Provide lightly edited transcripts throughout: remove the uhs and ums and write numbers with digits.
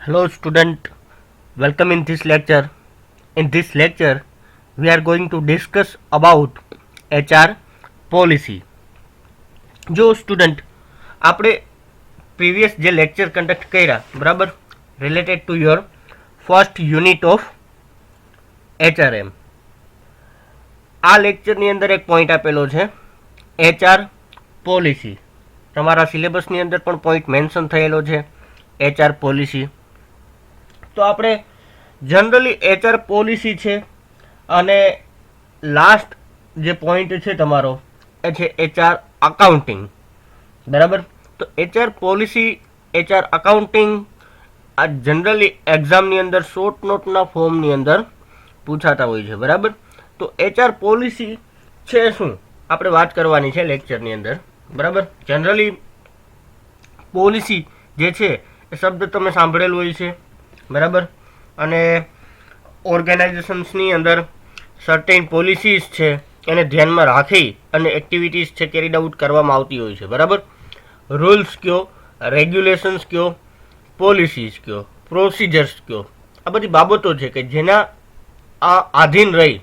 Hello student, welcome in this lecture. In this lecture, we are going to discuss about HR policy. જો student આપણે previous જે lecture conduct કર્યા બરાબર related to your first unit of HRM, આ લેક્ચરની અંદર એક point આપેલો છે HR પોલિસી. તમારા સિલેબસની અંદર પણ પોઈન્ટ મેન્શન થયેલો છે HR પોલિસી. તો આપણે જનરલી HR પોલિસી છે અને લાસ્ટ જે પોઈન્ટ છે તમારો એ છે HR અકાઉન્ટિંગ. બરાબર, તો HR પોલિસી, HR અકાઉન્ટિંગ આ જનરલી એક્ઝામની અંદર શોર્ટ નોટના ફોર્મની અંદર પૂછાતા હોય છે. બરાબર, તો HR પોલિસી છે શું આપણે વાત કરવાની છે લેક્ચરની અંદર. બરાબર, જનરલી પોલિસી જે છે એ શબ્દ તમે સાંભળેલું હોય છે. બરાબર, અને ઓર્ગેનાઇઝેશન્સની અંદર સર્ટેન પોલિસીસ છે એને ધ્યાનમાં રાખી અને એક્ટિવિટીઝ છે કેરીડ આઉટ કરવામાં આવતી હોય છે. બરાબર, રૂલ્સ કયો, રેગ્યુલેશન્સ કયો, પોલિસીસ કયો, પ્રોસિજર્સ કયો, આ બધી બાબતો છે કે જેના આધીન રહી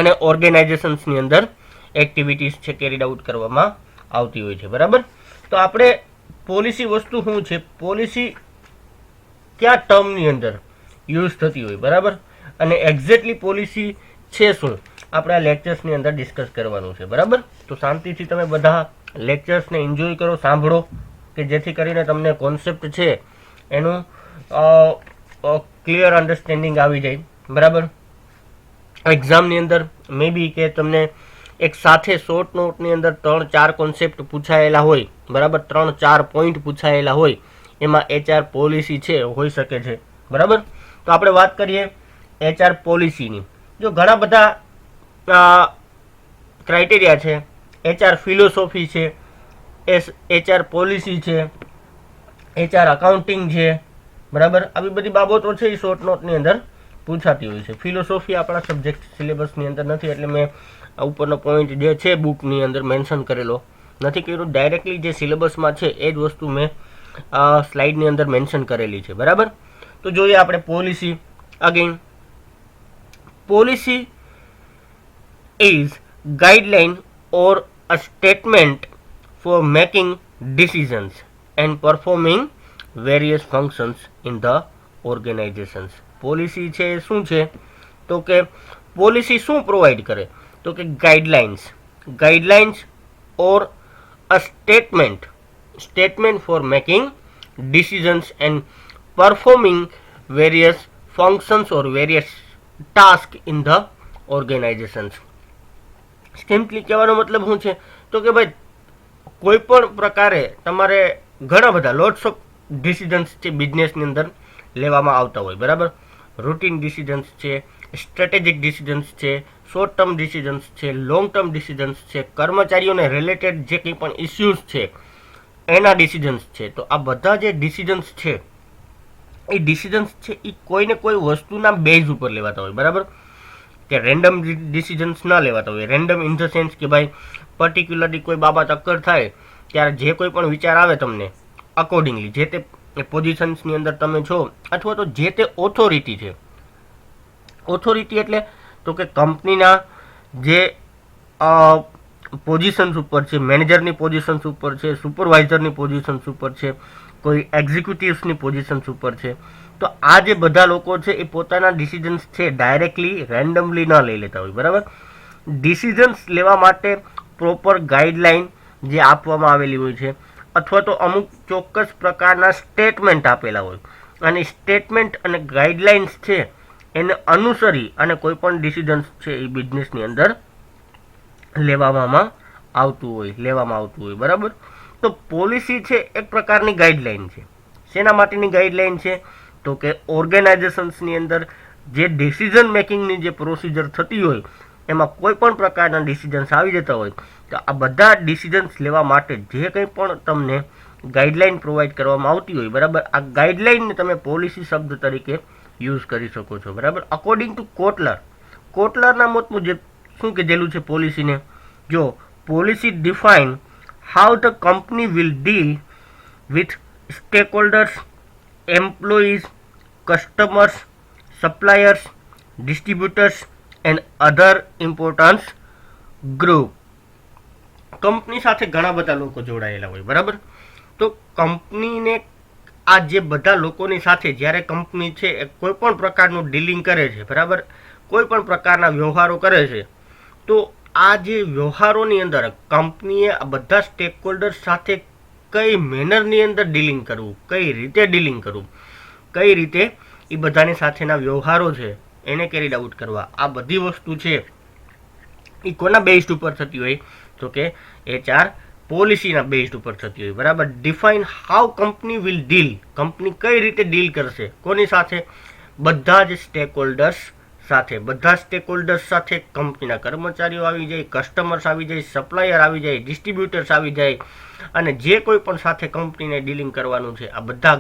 અને ઓર્ગેનાઇઝેશન્સની અંદર એક્ટિવિટીઝ છે કેરીડ આઉટ કરવામાં આવતી હોય છે. બરાબર, તો આપણે પોલિસી વસ્તુ શું છે, પોલિસી કયા ટર્મની અંદર યુઝ થતી હોય. બરાબર, અને એક્ઝેક્ટલી પોલિસી છે શું આપણે આ લેક્ચર્સની અંદર ડિસ્કસ કરવાનું છે. બરાબર, તો શાંતિથી તમે બધા લેક્ચર્સને એન્જોય કરો, સાંભળો, કે જેથી કરીને તમને કોન્સેપ્ટ છે એનું ક્લિયર અન્ડરસ્ટેન્ડિંગ આવી જાય. બરાબર, એક્ઝામની અંદર મે બી કે તમને એક સાથે શોર્ટ નોટની અંદર 3-4 કોન્સેપ્ટ પૂછાયેલા હોય. બરાબર, 3-4 પોઈન્ટ પૂછાયેલા હોય, એમાં HR પોલિસી છે હોઈ શકે છે. બરાબર, તો આપણે વાત કરીએ HR પોલિસીની. જો ઘણા બધા ક્રાઇટેરિયા છે, HR ફિલોસોફી છે, HR પોલિસી છે, HR અકાઉન્ટિંગ છે. બરાબર, આવી બધી બાબતો છે એ શોર્ટ નોટની અંદર પૂછાતી હોય છે. ફિલોસોફી આપણા સબ્જેક્ટ સિલેબસની અંદર નથી એટલે મેં ઉપરનો પોઈન્ટ જે છે બુકની અંદર મેન્શન કરેલો નથી કર્યું. ડાયરેક્ટલી જે સિલેબસમાં છે એ જ વસ્તુ મેં સ્લાઇડની અંદર મેન્શન કરેલી છે. બરાબર, તો જોઈએ આપણે policy. Again, policy is guideline or a statement four making decisions and performing various functions in the organisations. Policy છે શું છે તો કે પોલિસી શું પ્રોવાઈડ કરે તો કે guidelines or a statement four making decisions and performing various functions or various tasks in the organizations. Simply કહેવાનો મતલબ શું છે તો કે ભાઈ કોઈ પણ પ્રકારે તમારે ઘણા બધા લોટ્સ ઓફ ડિસિઝન્સ છે બિઝનેસની અંદર લેવામાં આવતા હોય. બરાબર, રૂટીન ડિસિઝન્સ છે, સ્ટ્રેટેજિક ડિસિઝન્સ છે, શોર્ટ ટર્મ ડિસિઝન્સ છે, લોંગ ટર્મ ડિસિઝન્સ છે, કર્મચારીઓને રિલેટેડ જે કંઈ પણ ઇસ્યુઝ છે એના ડિસિઝન્સ છે. તો આ બધા જે ડિસિઝન્સ છે એ ડિસિઝન્સ છે એ કોઈને કોઈ વસ્તુના બેઝ ઉપર લેવાતા હોય. બરાબર, કે રેન્ડમ ડિસિઝન્સ ના લેવાતા હોય. રેન્ડમ ઇન ધ સેન્સ કે ભાઈ પર્ટિક્યુલરલી કોઈ બાબત અકર થાય ત્યારે જે કોઈ પણ વિચાર આવે તમને અકોર્ડિંગલી જે તે પોઝિશન્સની અંદર તમે છો અથવા તો જે તે ઓથોરિટી છે. ઓથોરિટી એટલે તો કે કંપનીના જે પોઝિશન્સ ઉપર છે, મેનેજરની પોઝિશન્સ ઉપર છે, સુપરવાઇઝરની પોઝિશન્સ ઉપર છે, કોઈ એક્ઝિક્યુટિવ્સની પોઝિશન્સ ઉપર છે. તો આ જે બધા લોકો છે એ પોતાના ડિસિઝન્સ છે ડાયરેક્ટલી રેન્ડમલી ન લઈ લેતા હોય. બરાબર, ડિસિઝન્સ લેવા માટે પ્રોપર ગાઈડલાઇન જે આપવામાં આવેલી હોય છે અથવા તો અમુક ચોક્કસ પ્રકારના સ્ટેટમેન્ટ આપેલા હોય અને સ્ટેટમેન્ટ અને ગાઈડલાઇન્સ છે એને અનુસરી અને કોઈ પણ ડિસિઝન્સ છે એ બિઝનેસની અંદર લેવામાં આવતું હોય. બરાબર, તો પોલિસી છે એક પ્રકારની ગાઈડલાઇન છે. શેના માટેની ગાઈડલાઇન છે તો કે ઓર્ગેનાઇઝેશન્સની અંદર જે ડિસિઝન મેકિંગની જે પ્રોસિજર થતી હોય એમાં કોઈ પણ પ્રકારના ડિસિઝન્સ આવી જતા હોય તો આ બધા ડિસિઝન્સ લેવા માટે જે કંઈ પણ તમને ગાઈડલાઇન પ્રોવાઈડ કરવામાં આવતી હોય. બરાબર, આ ગાઈડલાઇનને તમે પોલિસી શબ્દ તરીકે યુઝ કરી શકો છો. બરાબર, અકોર્ડિંગ ટુ કોટલરના મત મુજબ શું કીધેલું છે પોલિસીને? જો policy define how the company will deal with સ્ટેકહોલ્ડર્સ employees, customers, suppliers, distributors and other important group. Company સાથે ઘણા બધા લોકો જોડાયેલા હોય, બરાબર. તો કંપનીને આ જે બધા લોકોની સાથે જ્યારે કંપની છે એ કોઈ પણ પ્રકારનું ડીલિંગ કરે છે, બરાબર, કોઈ પણ પ્રકારના વ્યવહારો કરે છે, તો આ જે વ્યવહારોની અંદર કંપનીએ આ બધા સ્ટેક હોલ્ડર્સ સાથે કઈ મેનરની અંદર ડીલિંગ કરવું, કઈ રીતે ડીલિંગ કરવું, કઈ રીતે એ બધાની સાથેના વ્યવહારો છે એને કેરીડ આઉટ કરવા, આ બધી વસ્તુ છે એ કોના બેઝડ ઉપર થતી હોય, તો કે HR પોલિસીના બેઝડ ઉપર થતી હોય, બરાબર. Define how company will deal, company કઈ રીતે ડીલ કરશે, કોની સાથે, બધા જ સ્ટેક હોલ્ડર્સ સાથે. બધા સ્ટેક હોલ્ડર્સ સાથે કંપનીના કર્મચારીઓ આવી જાય, કસ્ટમર્સ આવી જાય, સપ્લાયર આવી જાય, ડિસ્ટ્રીબ્યુટર્સ આવી જાય, અને જે કોઈ પણ સાથે કંપનીને ડીલિંગ કરવાનું છે આ બધા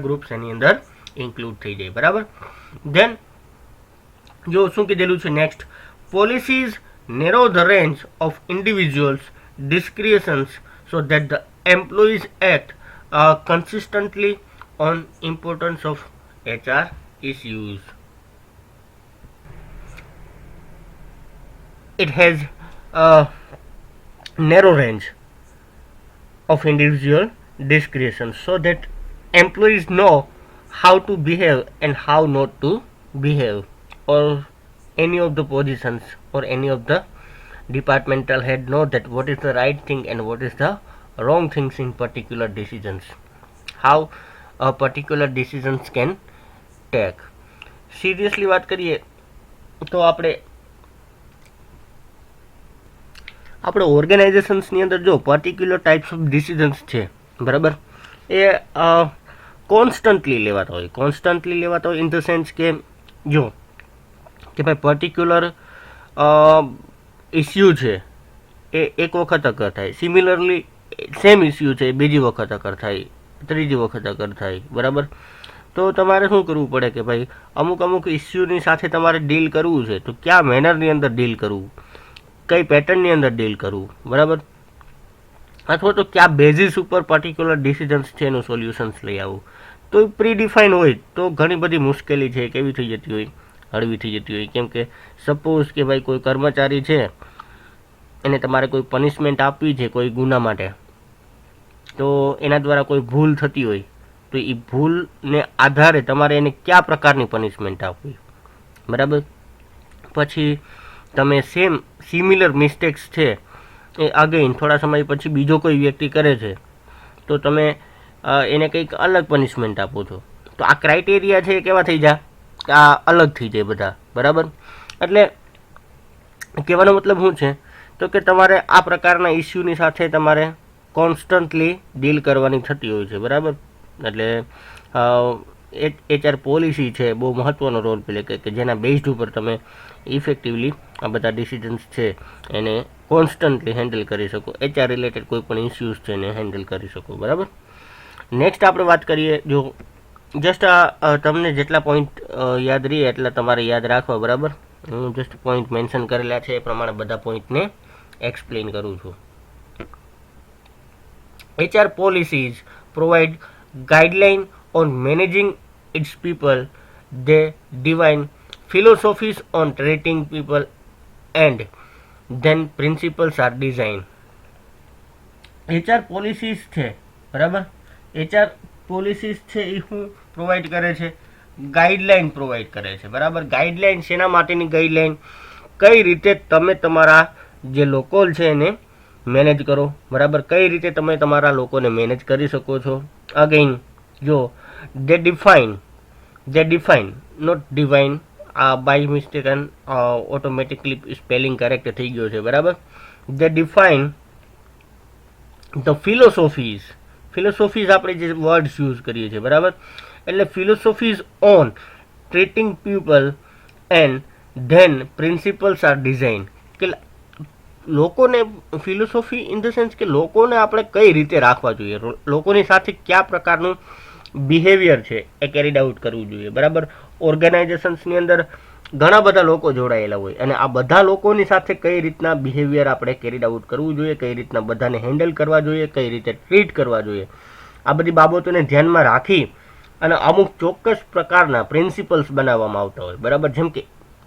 ગ્રુપ્સ એની અંદર ઇન્ક્લુડ થઈ જાય, બરાબર. ધેન જો શું કીધેલું છે next, policies narrow the range of individuals' discretions so that the employees act consistently on importance of HR issues. It has a narrow range of individual discretion so that employees know how to behave and how not to behave, or any of the positions or any of the departmental head know that what is the right thing and what is the wrong things in particular decisions, how a particular decisions can take. Seriously વાત કરીએ તો આપણે ઓર્ગેનાઇઝેશન્સની અંદર જો particular types of decisions છે, બરાબર, એ constantly લેવાતા હોય. ઇન ધ સેન્સ કે જો કે ભાઈ પર્ટિક્યુલર ઇસ્યુ છે એ એક વખત અગર થાય, સિમિલરલી સેમ ઇસ્યુ છે બીજી વખત અગર થાય, ત્રીજી વખત અગર થાય, બરાબર. તો તમારે શું કરવું પડે કે ભાઈ અમુક ઇસ્યુની સાથે તમારે ડીલ કરવું છે તો કયા મેનરની અંદર ડીલ કરવું, કઈ પેટર્નની અંદર ડીલ કરવું, બરાબર, અથવા તો કયા બેઝિસ ઉપર પર્ટિક્યુલર ડિસિઝન્સ છે એનું સોલ્યુશન્સ લઈ આવવું. તો એ પ્રીડિફાઇન હોય તો ઘણી બધી મુશ્કેલી છે કેવી થઈ જતી હોય, હળવી થઈ જતી હોય. કેમ કે સપોઝ કે ભાઈ કોઈ કર્મચારી છે એને તમારે કોઈ પનિશમેન્ટ આપવી છે કોઈ ગુના માટે, તો એના દ્વારા કોઈ ભૂલ થતી હોય તો એ ભૂલને આધારે તમારે એને કયા પ્રકારની પનિશમેન્ટ આપવી, બરાબર. પછી તમે સિમિલર મિસ્ટેક્સ છે એ અગેન થોડા સમય પછી બીજો કોઈ વ્યક્તિ કરે છે તો તમે એને કંઈક અલગ પનિશમેન્ટ આપો છો. તો આ ક્રાઇટેરિયા છે એ કેવા થઈ જાય, આ અલગ થઈ જાય બધા, બરાબર. એટલે કહેવાનો મતલબ શું છે તો કે તમારે આ પ્રકારના ઇસ્યુની સાથે તમારે કોન્સ્ટન્ટલી ડીલ કરવાની થતી હોય છે, બરાબર. એટલે HR પોલિસી છે બહુ મહત્ત્વનો રોલ પ્લે કરે કે જેના બેઝડ ઉપર તમે ઇફેક્ટિવલી આ બધા ડિસિઝન્સ છે એને કોન્સ્ટન્ટલી હેન્ડલ કરી શકો, HR રિલેટેડ કોઈ પણ ઇસ્યુઝ છે એને હેન્ડલ કરી શકો, બરાબર. નેક્સ્ટ આપણે વાત કરીએ, જો જસ્ટ આ તમને જેટલા પોઈન્ટ યાદ રહીએ એટલા તમારે યાદ રાખવા, બરાબર. હું જસ્ટ પોઈન્ટ મેન્શન કરેલા છે એ પ્રમાણે બધા પોઈન્ટને એક્સપ્લેન કરું છું. HR policies provide guideline on managing its people. They define philosophies on treating people and then principles are designed. HR policies છે, બરાબર. HR પોલિસીસ છે એ શું પ્રોવાઈડ કરે છે, ગાઈડલાઇન પ્રોવાઈડ કરે છે, બરાબર. ગાઈડલાઇન શેના માટેની ગાઈડલાઇન, કઈ રીતે તમે તમારા જે લોકો છે એને મેનેજ કરો, બરાબર. કઈ રીતે તમે તમારા લોકોને મેનેજ કરી શકો છો. અગેન જો they define not divine, by mistake and automatically spelling correct થઈ ગયો છે, બરાબર. they define the philosophies આપણે જે વર્ડ્સ યુઝ કરીએ છીએ, બરાબર. એટલે philosophies on treating people and then principles are design, કે લોકોને ફિલોસોફી ઇન ધ સેન્સ કે લોકોને આપણે કઈ રીતે રાખવા જોઈએ, લોકોની સાથે કયા પ્રકારનું બિહેવિયર છે એ કેરીડ આઉટ કરવું જોઈએ, બરાબર. ઓર્ગેનાઇઝેશન્સની અંદર ઘણા બધા લોકો જોડાયેલા હોય અને આ બધા લોકોની સાથે કઈ રીતના બિહેવિયર આપણે કેરીડ આઉટ કરવું જોઈએ, કઈ રીતના બધાને હેન્ડલ કરવા જોઈએ, કઈ રીતે ટ્રીટ કરવા જોઈએ, આ બધી બાબતોને ધ્યાનમાં રાખી અને અમુક ચોક્કસ પ્રકારના પ્રિન્સિપલ્સ બનાવવામાં આવતા હોય, બરાબર.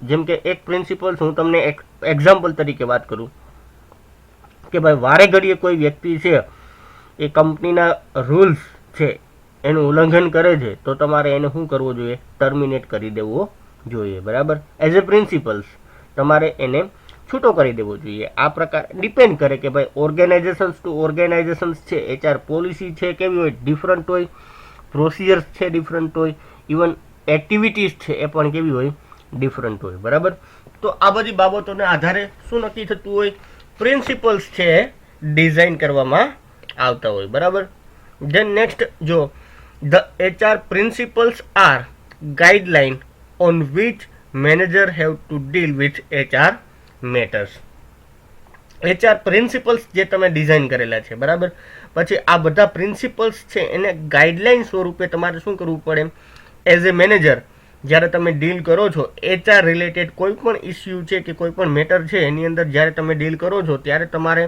જેમ કે એક પ્રિન્સિપલ્સ હું તમને એક એક્ઝામ્પલ તરીકે વાત કરું કે ભાઈ વારે ઘડીએ કોઈ વ્યક્તિ છે એ કંપનીના રૂલ્સ છે એનું ઉલ્લંઘન કરે છે, તો તમારે એને શું કરવું જોઈએ? ટર્મિનેટ કરી દેવો જોઈએ, બરાબર. એઝ એ પ્રિન્સિપલ્સ તમારે એને છૂટો કરી દેવો જોઈએ. આ પ્રકાર ડિપેન્ડ કરે કે ભાઈ ઓર્ગેનાઇઝેશન્સ ટુ ઓર્ગેનાઇઝેશન્સ છે, એચઆર પોલિસી છે કેવી હોય, ડિફરન્ટ હોય, પ્રોસિજર્સ છે ડિફરન્ટ હોય, ઇવન એક્ટિવિટીઝ છે એ પણ કેવી હોય? ડિફરન્ટ હોય, બરાબર. તો આ બધી બાબતોને આધારે શું નક્કી થતું હોય? પ્રિન્સિપલ્સ છે ડિઝાઇન કરવામાં આવતા હોય, બરાબર. ધેન નેક્સ્ટ જો the HR principles are guideline on which manager have to deal with HR matters. HR principles જે તમે ડિઝાઇન કરેલા છે, બરાબર. પછી આ બધા પ્રિન્સિપલ્સ છે એને ગાઈડલાઇન સ્વરૂપે તમારે શું કરવું પડે? એઝ એ મેનેજર જ્યારે તમે ડીલ કરો છો એચઆર રિલેટેડ કોઈ પણ ઇસ્યુ છે કે કોઈ પણ મેટર છે એની અંદર જ્યારે તમે ડીલ કરો છો ત્યારે તમારે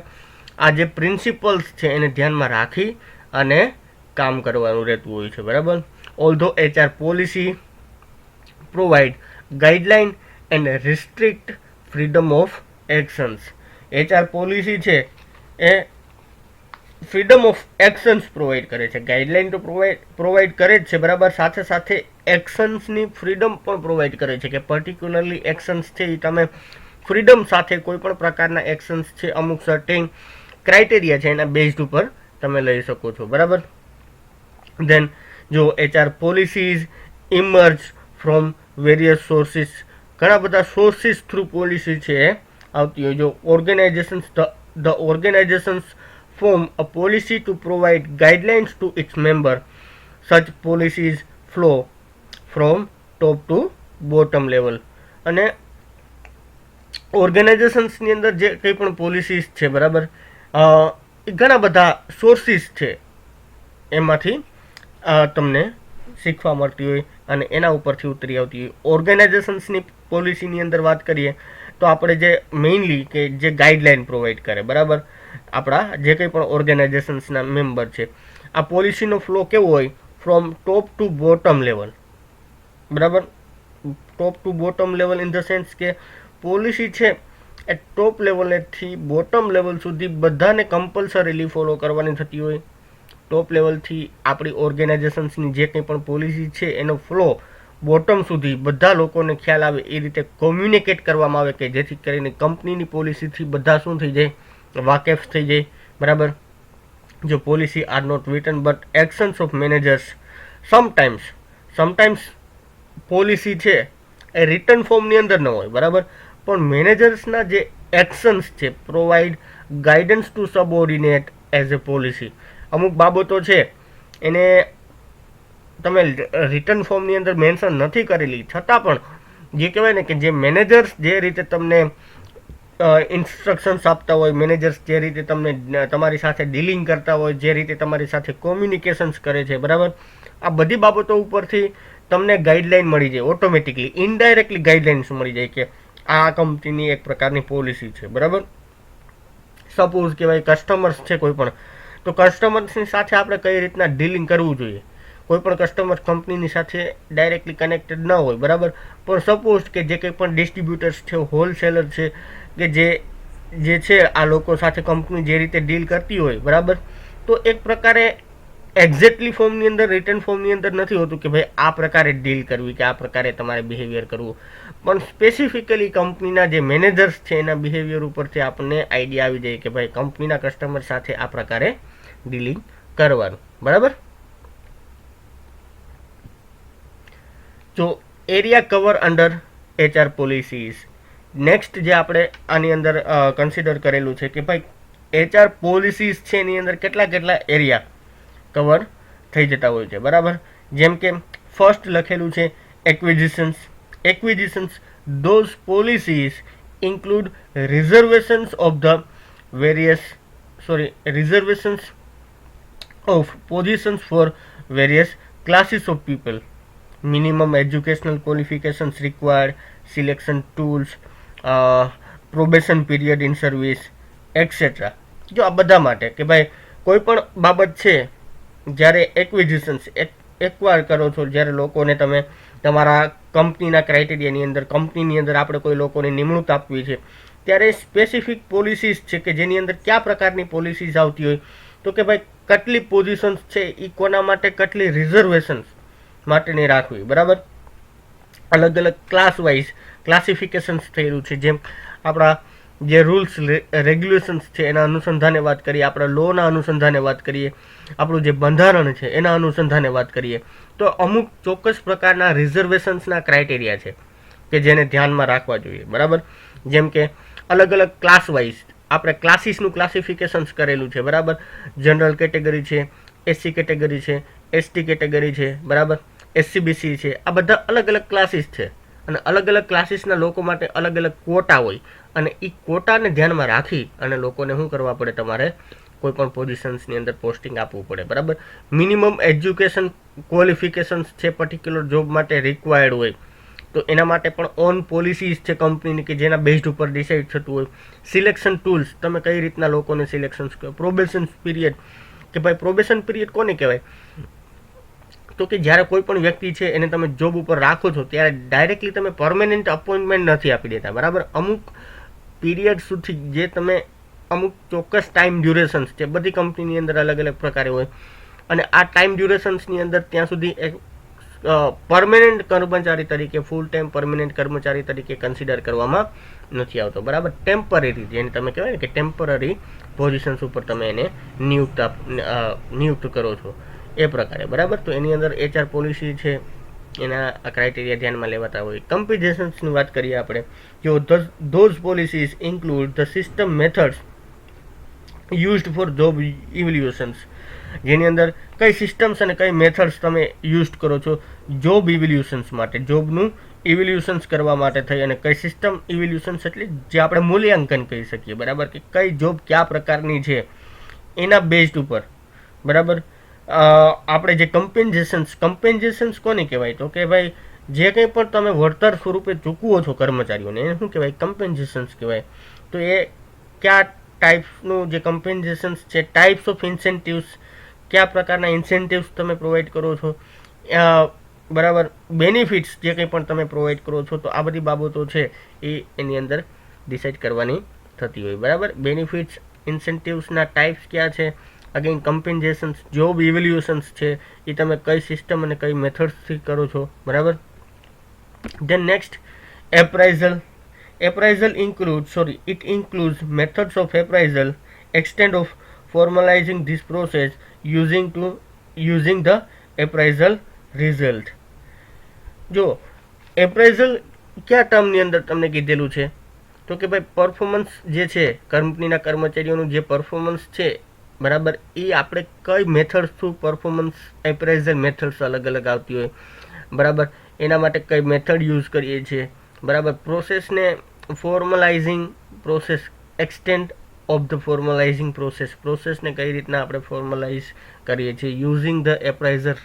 આ જે પ્રિન્સિપલ્સ છે એને ધ્યાનમાં રાખી અને કામ કરવાનું રહેતું હોય છે, બરાબર. Although HR policy provide guideline and restrict freedom of actions. HR policy છે એ ફ્રીડમ ઓફ એક્શન્સ પ્રોવાઈડ કરે છે. ગાઈડલાઇન તો પ્રોવાઈડ કરે જ છે, બરાબર. સાથે સાથે એક્શન્સની ફ્રીડમ પણ પ્રોવાઈડ કરે છે કે પર્ટિક્યુલરલી એક્શન્સ છે એ તમે ફ્રીડમ સાથે કોઈ પણ પ્રકારના એક્શન્સ છે અમુક સર્ટેન ક્રાઇટેરિયા છે એના બેઝડ ઉપર તમે લઈ શકો છો, બરાબર. ધેન જો HR policies emerge from various sources, ઘણા બધા સોર્સિસ થ્રુ પોલિસી છે એ આવતી હોય. જો organisations the organisations form a policy to provide guidelines to its member. Such policies flow from top to bottom level. અને ઓર્ગેનાઇઝેશન્સની અંદર જે કંઈ પણ પોલિસીસ છે, બરાબર, એ ઘણા બધા સોર્સિસ છે એમાંથી તમને શીખવા મળતી હોય અને એના ઉપરથી ઉતરી આવતી હોય. ઓર્ગેનાઇઝેશન્સની પોલિસીની અંદર વાત કરીએ તો આપણે જે મેઇનલી કે જે ગાઈડલાઇન પ્રોવાઈડ કરે, બરાબર, આપણા જે કંઈ પણ ઓર્ગેનાઇઝેશન્સના મેમ્બર છે, આ પોલિસીનો ફ્લો કેવો હોય? From top to bottom level, બરાબર. Top to bottom level in the sense કે પોલિસી છે એ ટોપ લેવલેથી બોટમ લેવલ સુધી બધાને કમ્પલસરીલી ફોલો કરવાની થતી હોય. ટોપ લેવલથી આપણી ઓર્ગેનાઇઝેશન્સની જે કંઈ પણ પોલિસી છે એનો ફ્લો બોટમ સુધી બધા લોકોને ખ્યાલ આવે એ રીતે કોમ્યુનિકેટ કરવામાં આવે કે જેથી કરીને કંપનીની પોલિસીથી બધા શું થઈ જાય? વાકેફ થઈ જાય, બરાબર. જો policy are not written but actions of managers, sometimes policy છે એ રિટન ફોર્મની અંદર ન હોય, બરાબર, પણ મેનેજર્સના જે એક્શન્સ છે provide guidance to subordinate as a policy. અમુક બાબતો છે એને તમે રિટન ફોર્મની અંદર મેન્શન નથી કરેલી છતાં પણ જે કહેવાય ને કે જે મેનેજર્સ જે રીતે તમને ઇન્સ્ટ્રક્શન્સ આપતા હોય, મેનેજર્સ જે રીતે તમને તમારી સાથે ડીલિંગ કરતા હોય, જે રીતે તમારી સાથે કોમ્યુનિકેશન્સ કરે છે, બરાબર, આ બધી બાબતો ઉપરથી તમને ગાઈડલાઇન મળી જાય ઓટોમેટિકલી, ઇનડાયરેક્ટલી ગાઈડલાઇન્સ મળી જાય કે આ કંપનીની એક પ્રકારની પોલિસી છે, બરાબર. સપોઝ કહેવાય કસ્ટમર્સ છે કોઈ પણ, તો કસ્ટમર્સની સાથે આપણે કઈ રીતના ડીલિંગ કરવું જોઈએ. કોઈ પણ કસ્ટમર કંપનીની સાથે ડાયરેક્ટલી કનેક્ટેડ ન હોય, બરાબર, પણ સપોઝ કે જે કંઈ પણ ડિસ્ટ્રીબ્યુટર્સ છે, હોલસેલર છે કે જે છે આ લોકો સાથે કંપની જે રીતે ડીલ કરતી હોય, બરાબર, તો એક પ્રકારે એક્ઝેક્ટલી ફોર્મની અંદર રિટર્ન ફોર્મની અંદર નથી હોતું કે ભાઈ આ પ્રકારે ડીલ કરવી કે આ પ્રકારે તમારે બિહેવિયર કરવું, પણ સ્પેસિફિકલી કંપનીના જે મેનેજર્સ છે એના બિહેવિયર ઉપરથી આપણને આઈડિયા આવી જાય કે ભાઈ કંપનીના કસ્ટમર સાથે આ પ્રકારે ડીલિંગ કરવાનું, બરાબર. જો area cover under HR policies, next જે આપણે આની અંદર કન્સિડર કરેલું છે કે ભાઈ એચઆર પોલિસીઝ છે એની અંદર કેટલા એરિયા કવર થઈ જતા હોય છે, બરાબર. જેમ કે ફર્સ્ટ લખેલું છે acquisitions those policies include reservations of positions for various classes of people, minimum educational qualifications required, selection tools, probation period in service, etc. જો આ બધા માટે કે ભાઈ કોઈ પણ બાબત છે જ્યારે એક્વિઝિશન્સ એકવાર કરો છો જ્યારે લોકોને તમે તમારા કંપનીના ક્રાઇટેરિયાની અંદર કંપનીની અંદર આપણે કોઈ લોકોને નિમણૂક આપવી છે ત્યારે સ્પેસિફિક પોલિસીસ છે કે જેની અંદર કયા પ્રકારની પોલિસીસ આવતી હોય તો કે ભાઈ કેટલી પોઝિશન્સ છે એ કોના માટે કેટલી રિઝર્વેશન્સ માટેની રાખવી, બરાબર. અલગ અલગ ક્લાસ વાઇઝ ક્લાસિફિકેશન્સ થયેલું છે, જેમ આપણા જે રૂલ્સ રેગ્યુલેશન્સ છે એના અનુસંધાને વાત કરીએ, આપણા લોના અનુસંધાને વાત કરીએ, આપણું જે બંધારણ છે એના અનુસંધાને વાત કરીએ તો અમુક ચોક્કસ પ્રકારના રિઝર્વેશન્સના ક્રાઇટેરિયા છે કે જેને ધ્યાનમાં રાખવા જોઈએ, બરાબર. જેમ કે અલગ અલગ ક્લાસ વાઇઝ આપણે ક્લાસીસનું ક્લાસિફિકેશન્સ કરેલું છે, બરાબર. જનરલ કેટેગરી છે, એસસી કેટેગરી છે, એસટી કેટેગરી છે, બરાબર, એસસીબીસી છે. આ બધા અલગ અલગ ક્લાસીસ છે અને અલગ અલગ ક્લાસીસના લોકો માટે અલગ અલગ ક્વોટા હોય અને એ ક્વોટાને ધ્યાનમાં રાખી અને લોકોને શું કરવા પડે, તમારે કોઈ પણ પોઝિશન્સની અંદર પોસ્ટિંગ આપવું પડે, બરાબર. મિનિમમ એજ્યુકેશન ક્વોલિફિકેશન્સ છે પર્ટિક્યુલર જોબ માટે રિક્વાયર્ડ હોય તો એના માટે પણ ઓન પોલિસીસ છે કંપનીની કે જેના બેઝડ ઉપર ડિસાઇડ થતું હોય. સિલેક્શન ટૂલ્સ, તમે કઈ રીતના લોકોને સિલેક્શન કરો. પ્રોબેશન પીરિયડ, કે ભાઈ પ્રોબેશન પીરિયડ કોને કહેવાય તો કે જ્યારે કોઈ પણ વ્યક્તિ છે એને તમે જોબ ઉપર રાખો છો ત્યારે ડાયરેક્ટલી તમે પરમેનન્ટ અપોઇન્ટમેન્ટ નથી આપી દેતા, બરાબર. અમુક પીરિયડ સુધી જે તમે અમુક ચોક્કસ ટાઈમ ડ્યુરેશન્સ છે બધી કંપનીની અંદર અલગ અલગ પ્રકારે હોય અને આ ટાઈમ ડ્યુરેશન્સની અંદર ત્યાં સુધી એક પરમેનન્ટ કર્મચારી તરીકે ફૂલ ટાઈમ પરમેનન્ટ કર્મચારી તરીકે કન્સિડર કરવામાં નથી આવતો, બરાબર. ટેમ્પરરી, જેને તમે કહેવાય ને કે ટેમ્પરરી પોઝિશન્સ ઉપર તમે એને નિયુક્ત કરો છો એ પ્રકારે, બરાબર. તો એની અંદર એચઆર પોલિસી છે એના ક્રાઇટેરિયા ધ્યાનમાં લેવાતા હોય. કમ્પેન્સેશન્સની વાત કરીએ આપણે, જો those policies include the system methods used for job evaluations, જેની અંદર કઈ સિસ્ટમ્સ અને કઈ મેથડ્સ તમે યુઝ કરો છો જોબ ઇવેલ્યુએશન્સ માટે, જોબનું ઇવેલ્યુએશન્સ કરવા માટે થઈ, અને કઈ સિસ્ટમ ઇવેલ્યુએશન્સ એટલે જે આપણે મૂલ્યાંકન કહી શકીએ, બરાબર, કે કઈ જોબ કયા પ્રકારની છે એના બેઝડ ઉપર, બરાબર. આપણે જે કમ્પેન્સેશન્સ કોને કહેવાય તો કે ભાઈ જે કંઈ પણ તમે વળતર સ્વરૂપે ચૂકવો છો કર્મચારીઓને એને શું કહેવાય, કમ્પેન્સેશન્સ કહેવાય. તો એ કયા ટાઈપ્સનું જે કમ્પેન્સેશન્સ છે, ટાઈપ્સ ઓફ ઇન્સેન્ટિવ્સ, કયા પ્રકારના ઇન્સેન્ટિવ્સ તમે પ્રોવાઈડ કરો છો, બરાબર. બેનિફિટ્સ જે કંઈ પણ તમે પ્રોવાઈડ કરો છો તો આ બધી બાબતો છે એ એની અંદર ડિસાઇડ કરવાની થતી હોય, બરાબર. બેનિફિટ્સ, ઇન્સેન્ટિવ્સના ટાઈપ્સ ક્યાં છે, અગેન કમ્પેન્સેશન્સ, જોબ ઇવેલ્યુએશન્સ છે એ તમે કઈ સિસ્ટમ અને કઈ મેથડ્સથી કરો છો, બરાબર. Then next appraisal. It includes methods of appraisal, extent of formalizing this process using the appraisal result. જો એપ્રાઇઝલ કયા ટર્મની અંદર તમને કીધેલું છે તો કે ભાઈ પરફોર્મન્સ જે છે કંપનીના કર્મચારીઓનું જે પરફોર્મન્સ છે, બરાબર, એ આપણે કઈ મેથડ્સ થ્રુ પરફોર્મન્સ એપ્રાઇઝલ મેથડ્સ અલગ અલગ આવતી હોય, બરાબર, એના માટે કઈ મેથડ યુઝ કરીએ છીએ, બરાબર. પ્રોસેસને ફોર્મલાઇઝિંગ પ્રોસેસ, એક્સટેન્ટ ઓફ ધ ફોર્મલાઇઝિંગ પ્રોસેસને કઈ રીતના આપણે ફોર્મલાઇઝ કરીએ છીએ, યુઝિંગ ધ એપ્રાઇઝર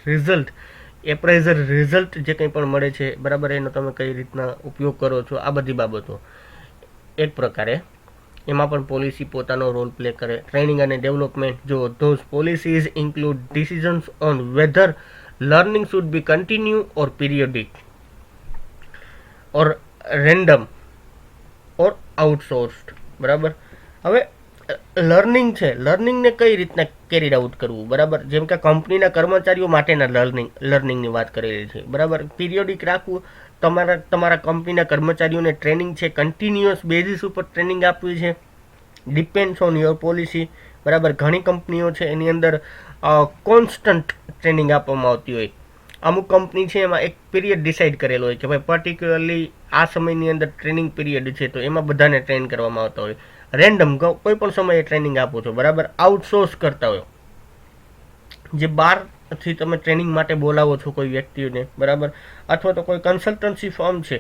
રિઝલ્ટ જે કંઈ પણ મળે છે, બરાબર, એનો તમે કઈ રીતના ઉપયોગ કરો છો, આ બધી બાબતો એક પ્રકારે એમાં પણ પોલિસી પોતાનો રોલ પ્લે કરે. ટ્રેનિંગ અને ડેવલપમેન્ટ, જો those policies include decisions on whether learning should be continue or periodic or random or outsourced, બરાબર. હવે લર્નિંગ છે, લર્નિંગને કઈ રીતના કેરીડ આઉટ કરવું, બરાબર. જેમ કે કંપનીના કર્મચારીઓ માટેના લર્નિંગની વાત કરેલી છે, બરાબર. પીરિયોડિક રાખવું, તમારા કંપનીના કર્મચારીઓને ટ્રેનિંગ છે કન્ટિન્યુઅસ બેઝિસ ઉપર ટ્રેનિંગ આપવી છે, ડિપેન્ડ્સ ઓન યોર પોલિસી, બરાબર. ઘણી કંપનીઓ છે એની અંદર કોન્સ્ટન્ટ ટ્રેનિંગ આપવામાં આવતી હોય. અમુક કંપની છે એમાં એક પીરિયડ ડિસાઇડ કરેલો હોય કે ભાઈ પર્ટિક્યુલરલી આ સમયની અંદર ટ્રેનિંગ પીરિયડ છે તો એમાં બધાને ટ્રેન કરવામાં આવતા હોય. રેન્ડમ કોઈ પણ સમયે ટ્રેનિંગ આપો છો, બરાબર. આઉટસોર્સ કરતા હોય, જે બહારથી તમે ટ્રેનિંગ માટે બોલાવો છો કોઈ વ્યક્તિઓને, બરાબર, અથવા તો કોઈ કન્સલ્ટન્સી ફર્મ છે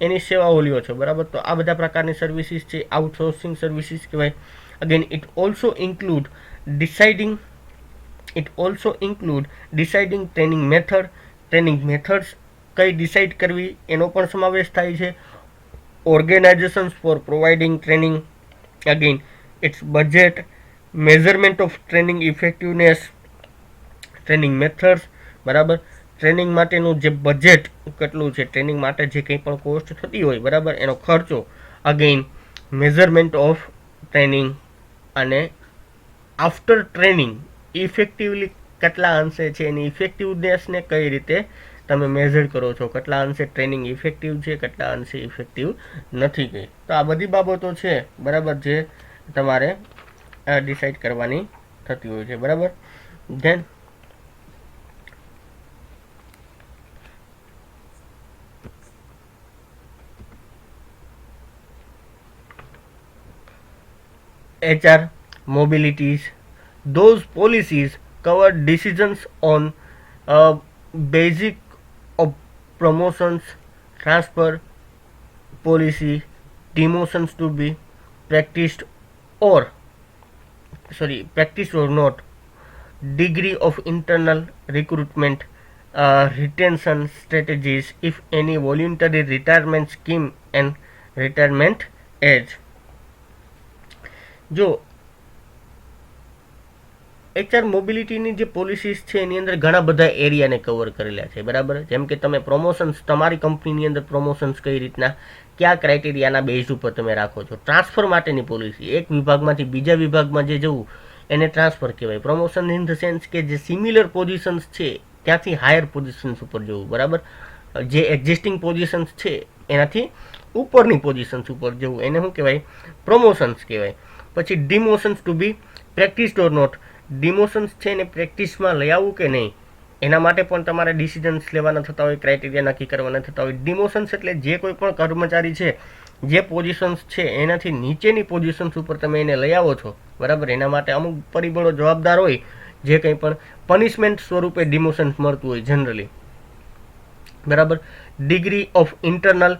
એની સેવાઓ લ્યો છો, બરાબર. તો આ બધા પ્રકારની સર્વિસીસ છે આઉટસોર્સિંગ સર્વિસીસ કહેવાય. Again it also include deciding training methods કઈ ડિસાઇડ કરવી એનો પણ સમાવેશ થાય છે. Organizations for providing training, again its budget, measurement of training effectiveness, training methods, બરાબર. ટ્રેનિંગ માટેનું જે બજેટ કેટલું છે, ટ્રેનિંગ માટે જે કંઈ પણ કોસ્ટ થતી હોય બરાબર એનો ખર્ચો, અગેઇન મેઝરમેન્ટ ઓફ ટ્રેનિંગ, અને આફ્ટર ટ્રેનિંગ ઇફેક્ટિવલી કેટલા અંશે છે એની ઇફેક્ટિવનેસને કઈ રીતે તમે મેઝર કરો છો, કેટલા અંશે ટ્રેનિંગ ઇફેક્ટિવ છે, કેટલા અંશે ઇફેક્ટિવ નથી ગઈ. તો આ બધી બાબતો છે બરાબર જે તમારે ડિસાઇડ કરવાની થતી હોય છે બરાબર. Then HR mobilities, those policies cover decisions on basic of promotions, transfer policy, demotions to be practiced or not, degree of internal recruitment, retention strategies, if any, voluntary retirement scheme and retirement age. જો HR મોબિલિટીની જે policies છે એની અંદર ઘણા બધા એરિયાને cover કરેલા છે બરાબર. જેમ કે તમે પ્રમોશન્સ, તમારી કંપનીની અંદર પ્રમોશન્સ કઈ રીતના, કયા ક્રાઇટેરિયાના બેઝ ઉપર તમે રાખો છો. ટ્રાન્સફર માટેની પોલિસી, એક વિભાગમાંથી બીજા વિભાગમાં જે જવું એને ટ્રાન્સફર કહેવાય. પ્રમોશન ઇન ધ સેન્સ કે જે સિમિલર પોઝિશન્સ છે ત્યાંથી હાયર પોઝિશન્સ ઉપર જવું બરાબર. જે એક્ઝિસ્ટિંગ પોઝિશન્સ છે એનાથી ઉપરની પોઝિશન્સ ઉપર જવું એને શું કહેવાય, પ્રમોશન્સ કહેવાય. પછી ડિમોશન્સ ટુ બી પ્રેક્ટિસ્ડ ઓર નોટ, ડિમોશન્સ છે એને પ્રેક્ટિસમાં લઈ આવવું કે નહીં એના માટે પણ તમારે ડિસિઝન્સ લેવાના થતા હોય, ક્રાઇટેરિયા નક્કી કરવાના થતા હોય. ડિમોશન્સ એટલે જે કોઈ પણ કર્મચારી છે જે પોઝિશન્સ છે એનાથી નીચેની પોઝિશન્સ ઉપર તમે એને લઈ આવો છો બરાબર. એના માટે અમુક પરિબળો જવાબદાર હોય, જે કંઈ પણ પનિશમેન્ટ સ્વરૂપે ડિમોશન્સ મળતું હોય જનરલી બરાબર. ડિગ્રી ઓફ ઇન્ટરનલ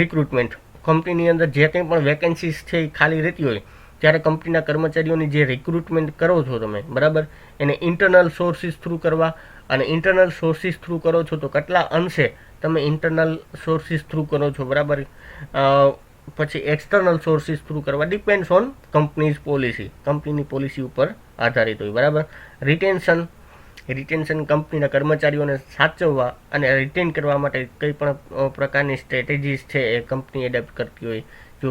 રિક્રુટમેન્ટ, કંપનીની અંદર જે કંઈ પણ વેકેન્સીસ છે એ ખાલી રહેતી હોય ત્યારે કંપનીના કર્મચારીઓની જે રિક્રુટમેન્ટ કરો છો તમે બરાબર, એને ઇન્ટરનલ સોર્સિસ થ્રુ કરવા. અને ઇન્ટરનલ સોર્સિસ થ્રુ કરો છો તો કેટલા અંશે તમે ઇન્ટરનલ સોર્સિસ થ્રુ કરો છો બરાબર. પછી એક્સટર્નલ સોર્સિસ થ્રુ કરવા, ડિપેન્ડ્સ ઓન કંપનીઝ પોલિસી, કંપનીની પોલિસી ઉપર આધારિત હોય બરાબર. રિટેન્શન કંપનીના કર્મચારીઓને સાચવવા અને રિટેન કરવા માટે કઈ પણ પ્રકારની સ્ટ્રેટેજીસ છે એ કંપની એડપ્ટ કરતી હોય. જો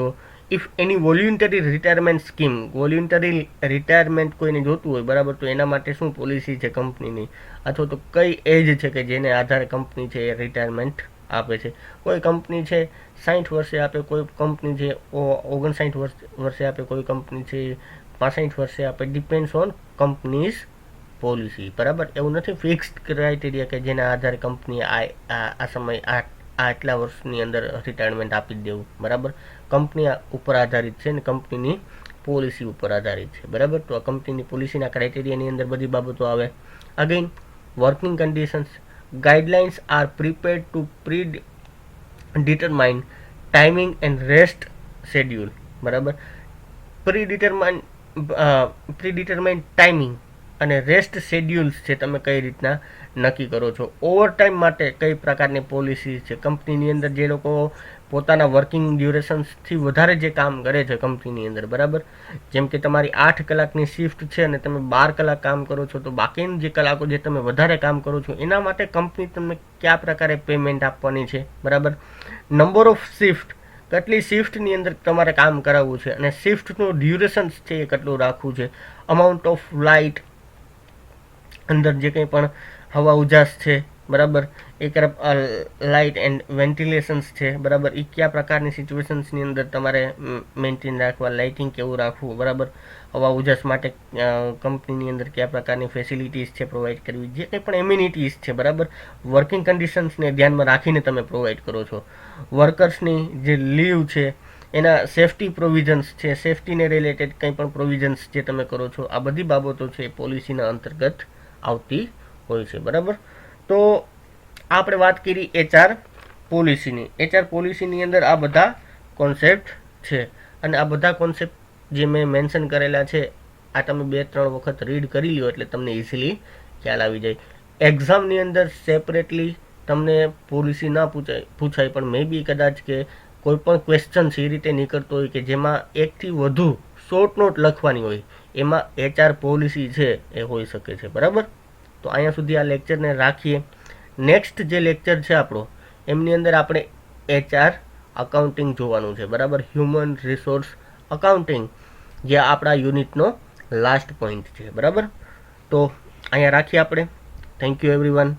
if any voluntary retirement scheme, voluntary retirement કોઈને જોતું હોય બરાબર, તો એના માટે શું પોલિસી છે કંપનીની, અથવા તો કઈ એજ છે કે જેને આધારે કંપની છે એ રિટાયરમેન્ટ આપે છે. કોઈ કંપની છે 60 વર્ષે આપે, કોઈ કંપની છે 59 વર્ષે આપે, કોઈ કંપની છે 65 વર્ષે આપે. ડિપેન્ડ્સ ઓન કંપનીઝ પોલિસી બરાબર. એવું નથી ફિક્સ્ડ ક્રાઇટેરિયા કે જેના આધારે કંપની આ સમય આટલા વર્ષની અંદર રિટાયરમેન્ટ આપી દેવું બરાબર. કંપની ઉપર આધારિત છે ને કંપનીની પોલિસી ઉપર આધારિત છે બરાબર. તો આ કંપનીની પોલિસીના ક્રાઇટેરિયાની અંદર બધી બાબતો આવે. Again working conditions, guidelines are prepared to determine timing and rest schedule બરાબર. પ્રીડિટરમાઇન ટાઈમિંગ અને રેસ્ટ શેડ્યુલ્સ છે તમે કઈ રીતના નક્કી કરો છો. ઓવરટાઈમ માટે કઈ પ્રકારની પોલિસી છે કંપનીની અંદર, જે લોકો પોતાના વર્કિંગ ડ્યુરેશન્સથી વધારે જે કામ કરે છે કંપનીની અંદર બરાબર. જેમ કે તમારી 8 કલાકની શિફ્ટ છે અને તમે 12 કલાક કામ કરો છો, તો બાકીની જે કલાકો જે તમે વધારે કામ કરો છો એના માટે કંપની તમને કયા પ્રકારે પેમેન્ટ આપવાની છે બરાબર. નંબર ઓફ શિફ્ટ, કેટલી શિફ્ટની અંદર તમારે કામ કરાવવું છે અને શિફ્ટનું ડ્યુરેશન્સ છે એ કેટલું રાખવું છે. અમાઉન્ટ ઓફ લાઇટ, અંદર જે કંઈ પણ હવા ઉજાસ છે બરાબર, એ લાઇટ એન્ડ વેન્ટિલેશન્સ છે બરાબર, એ કયા પ્રકારની સિચ્યુએશન્સની અંદર તમારે મેન્ટેન રાખવા, લાઇટિંગ કેવું રાખવું બરાબર. હવા ઉજાસ માટે કંપનીની અંદર કયા પ્રકારની ફેસિલિટીઝ છે પ્રોવાઈડ કરવી, જે કંઈ પણ એમ્યુનિટીઝ છે બરાબર, વર્કિંગ કન્ડિશન્સને ધ્યાનમાં રાખીને તમે પ્રોવાઈડ કરો છો. વર્કર્સની જે લીવ છે એના સેફટી પ્રોવિઝન્સ છે, સેફટીને રિલેટેડ કંઈ પણ પ્રોવિઝન્સ જે તમે કરો છો, આ બધી બાબતો છે એ પોલિસીના અંતર્ગત આવતી હોય છે બરાબર. તો આપણે વાત કરી HR પોલિસીની. HR પોલિસીની અંદર આ બધા કોન્સેપ્ટ છે અને આ બધા કોન્સેપ્ટ જે મેં મેન્શન કરેલા છે આ તમે 2-3 વખત રીડ કરી લ્યો એટલે તમને ઇઝીલી ખ્યાલ આવી જાય. એક્ઝામની અંદર સેપરેટલી તમને પોલિસી ના પૂછાય પણ મે બી કદાચ કે કોઈ પણ ક્વેશ્ચન એ રીતે નીકળતો હોય કે જેમાં એકથી વધુ શોર્ટ નોટ લખવાની હોય, એમાં HR પોલિસી છે એ હોઈ શકે છે બરાબર. તો અહીંયા સુધી આ લેક્ચરને રાખીએ. નેક્સ્ટ જે લેક્ચર છે આપણો એમની અંદર આપણે HR અકાઉન્ટિંગ જોવાનું છે, બરાબર. હ્યુમન રિસોર્સ અકાઉન્ટિંગ જે આપણા યુનિટનો લાસ્ટ પોઈન્ટ છે, બરાબર. તો અહીંયા રાખીએ આપણે. Thank you everyone.